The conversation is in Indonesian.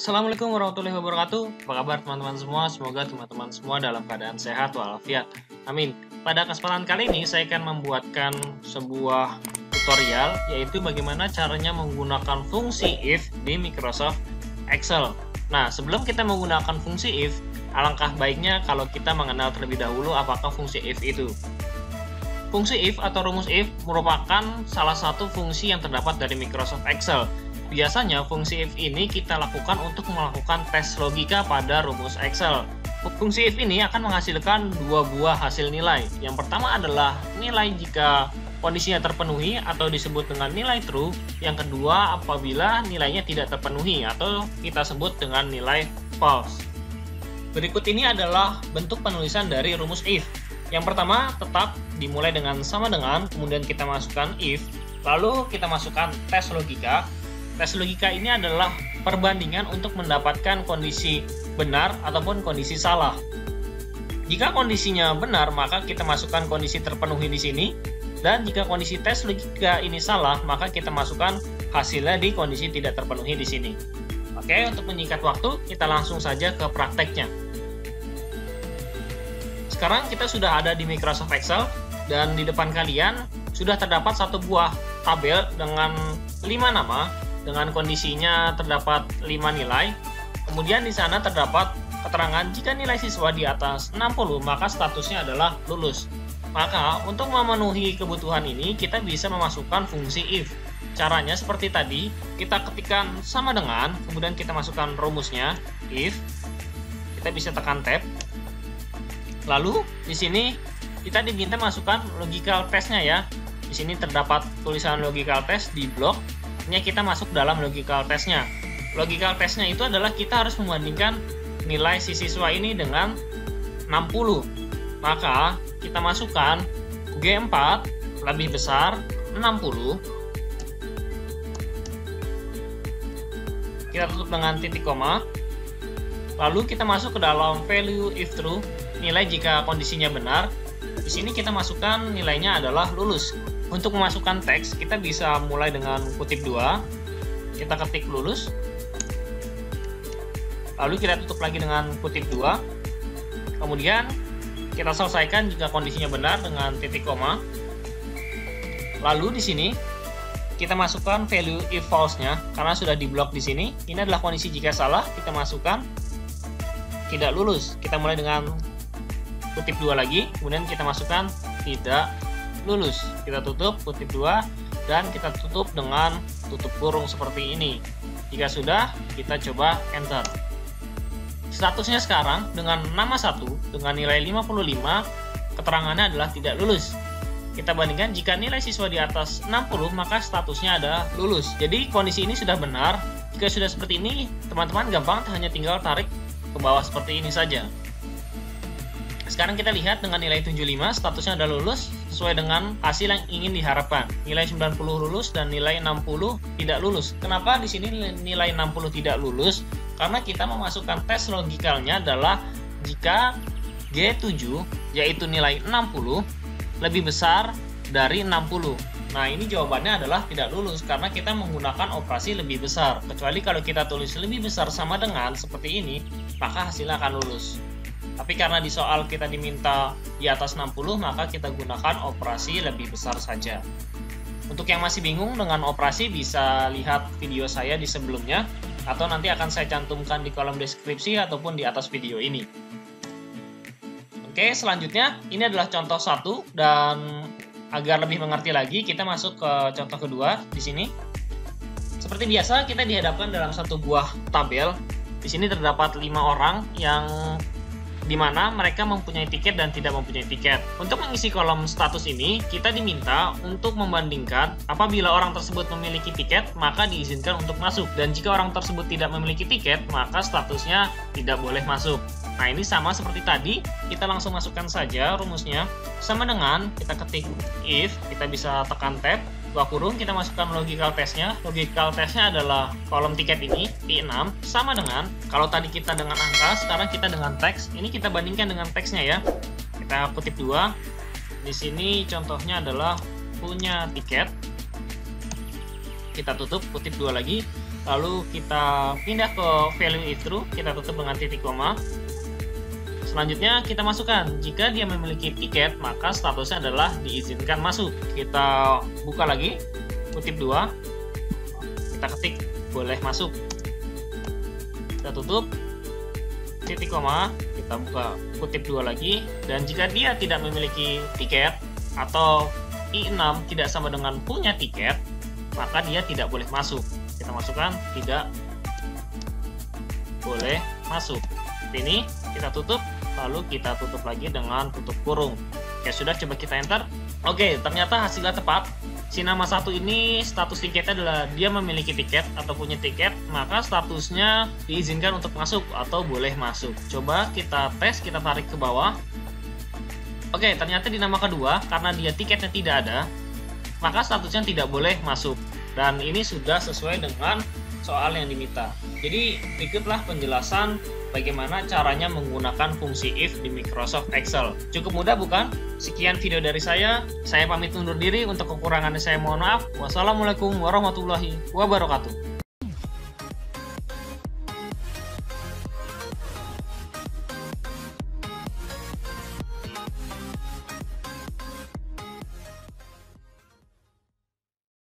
Assalamualaikum warahmatullahi wabarakatuh. Apa kabar teman-teman semua? Semoga teman-teman semua dalam keadaan sehat walafiat. Amin. Pada kesempatan kali ini saya akan membuatkan sebuah tutorial, yaitu bagaimana caranya menggunakan fungsi if di Microsoft Excel. Nah, sebelum kita menggunakan fungsi if, alangkah baiknya kalau kita mengenal terlebih dahulu apakah fungsi if itu. Fungsi if atau rumus if merupakan salah satu fungsi yang terdapat dari Microsoft Excel. Biasanya fungsi if ini kita lakukan untuk melakukan tes logika pada rumus Excel. Fungsi if ini akan menghasilkan dua buah hasil nilai. Yang pertama adalah nilai jika kondisinya terpenuhi atau disebut dengan nilai true. Yang kedua apabila nilainya tidak terpenuhi atau kita sebut dengan nilai false. Berikut ini adalah bentuk penulisan dari rumus if. Yang pertama tetap dimulai dengan sama dengan, kemudian kita masukkan if, lalu kita masukkan tes logika. Tes logika ini adalah perbandingan untuk mendapatkan kondisi benar ataupun kondisi salah. Jika kondisinya benar, maka kita masukkan kondisi terpenuhi di sini. Dan jika kondisi tes logika ini salah, maka kita masukkan hasilnya di kondisi tidak terpenuhi di sini. Oke, untuk menyingkat waktu, kita langsung saja ke prakteknya. Sekarang kita sudah ada di Microsoft Excel, dan di depan kalian sudah terdapat satu buah tabel dengan 5 nama. Dengan kondisinya terdapat 5 nilai. Kemudian di sana terdapat keterangan jika nilai siswa di atas 60 maka statusnya adalah lulus. Maka untuk memenuhi kebutuhan ini kita bisa memasukkan fungsi if. Caranya seperti tadi, kita ketikkan sama dengan, kemudian kita masukkan rumusnya if. Kita bisa tekan tab. Lalu di sini kita diminta masukkan logical test-nya ya. Di sini terdapat tulisan logical test di blok. Kita masuk dalam logical test-nya. Logical test-nya itu adalah kita harus membandingkan nilai si siswa ini dengan 60. Maka kita masukkan G4 lebih besar 60. Kita tutup dengan titik koma. Lalu kita masuk ke dalam value if true, nilai jika kondisinya benar. Di sini kita masukkan nilainya adalah lulus. Untuk memasukkan teks, kita bisa mulai dengan kutip 2. Kita ketik lulus. Lalu kita tutup lagi dengan kutip 2. Kemudian kita selesaikan jika kondisinya benar dengan titik koma. Lalu di sini kita masukkan value if false-nya karena sudah diblok di sini. Ini adalah kondisi jika salah, kita masukkan tidak lulus. Kita mulai dengan kutip 2 lagi, kemudian kita masukkan tidak lulus. Kita tutup kutip 2 dan kita tutup dengan tutup kurung seperti ini. Jika sudah, kita coba enter. Statusnya sekarang dengan nama 1 dengan nilai 55, keterangannya adalah tidak lulus. Kita bandingkan jika nilai siswa di atas 60 maka statusnya adalah lulus. Jadi kondisi ini sudah benar. Jika sudah seperti ini, teman-teman gampang hanya tinggal tarik ke bawah seperti ini saja. Sekarang kita lihat dengan nilai 75 statusnya adalah lulus sesuai dengan hasil yang ingin diharapkan. Nilai 90 lulus dan nilai 60 tidak lulus. Kenapa di sini nilai 60 tidak lulus? Karena kita memasukkan tes logikalnya adalah jika G7 yaitu nilai 60 lebih besar dari 60. Nah, ini jawabannya adalah tidak lulus karena kita menggunakan operasi lebih besar. Kecuali kalau kita tulis lebih besar sama dengan seperti ini, maka hasilnya akan lulus. Tapi karena di soal kita diminta di atas 60, maka kita gunakan operasi lebih besar saja. Untuk yang masih bingung dengan operasi, bisa lihat video saya di sebelumnya, atau nanti akan saya cantumkan di kolom deskripsi ataupun di atas video ini. Oke, selanjutnya ini adalah contoh 1, dan agar lebih mengerti lagi, kita masuk ke contoh kedua di sini. Seperti biasa, kita dihadapkan dalam satu buah tabel. Di sini terdapat 5 orang yang di mana mereka mempunyai tiket dan tidak mempunyai tiket. Untuk mengisi kolom status ini, kita diminta untuk membandingkan apabila orang tersebut memiliki tiket, maka diizinkan untuk masuk. Dan jika orang tersebut tidak memiliki tiket, maka statusnya tidak boleh masuk. Nah, ini sama seperti tadi, kita langsung masukkan saja rumusnya. Sama dengan kita ketik if, kita bisa tekan tab, buka kurung, kita masukkan logical test-nya. Logical test-nya adalah kolom tiket ini, P6, sama dengan, kalau tadi kita dengan angka, sekarang kita dengan teks. Ini kita bandingkan dengan teksnya ya. Kita kutip 2. Di sini contohnya adalah punya tiket. Kita tutup, kutip 2 lagi. lalu kita pindah ke value if true, kita tutup dengan titik koma. Selanjutnya kita masukkan, jika dia memiliki tiket maka statusnya adalah diizinkan masuk. Kita buka lagi kutip 2, kita ketik boleh masuk, kita tutup titik koma, kita buka kutip 2 lagi, dan jika dia tidak memiliki tiket atau I6 tidak sama dengan punya tiket, maka dia tidak boleh masuk. Kita masukkan tidak boleh masuk. Ini kita tutup, lalu kita tutup lagi dengan tutup kurung. Oke, sudah, coba kita enter. Oke, ternyata hasilnya tepat. Si nama 1 ini status tiketnya adalah dia memiliki tiket atau punya tiket, maka statusnya diizinkan untuk masuk atau boleh masuk. Coba kita tes, kita tarik ke bawah. Oke, ternyata di nama kedua, karena dia tiketnya tidak ada, maka statusnya tidak boleh masuk. Dan ini sudah sesuai dengan soal yang diminta. Jadi berikutlah penjelasan bagaimana caranya menggunakan fungsi if di Microsoft Excel. Cukup mudah bukan? Sekian video dari saya pamit undur diri. Untuk kekurangannya saya mohon maaf. Wassalamualaikum warahmatullahi wabarakatuh.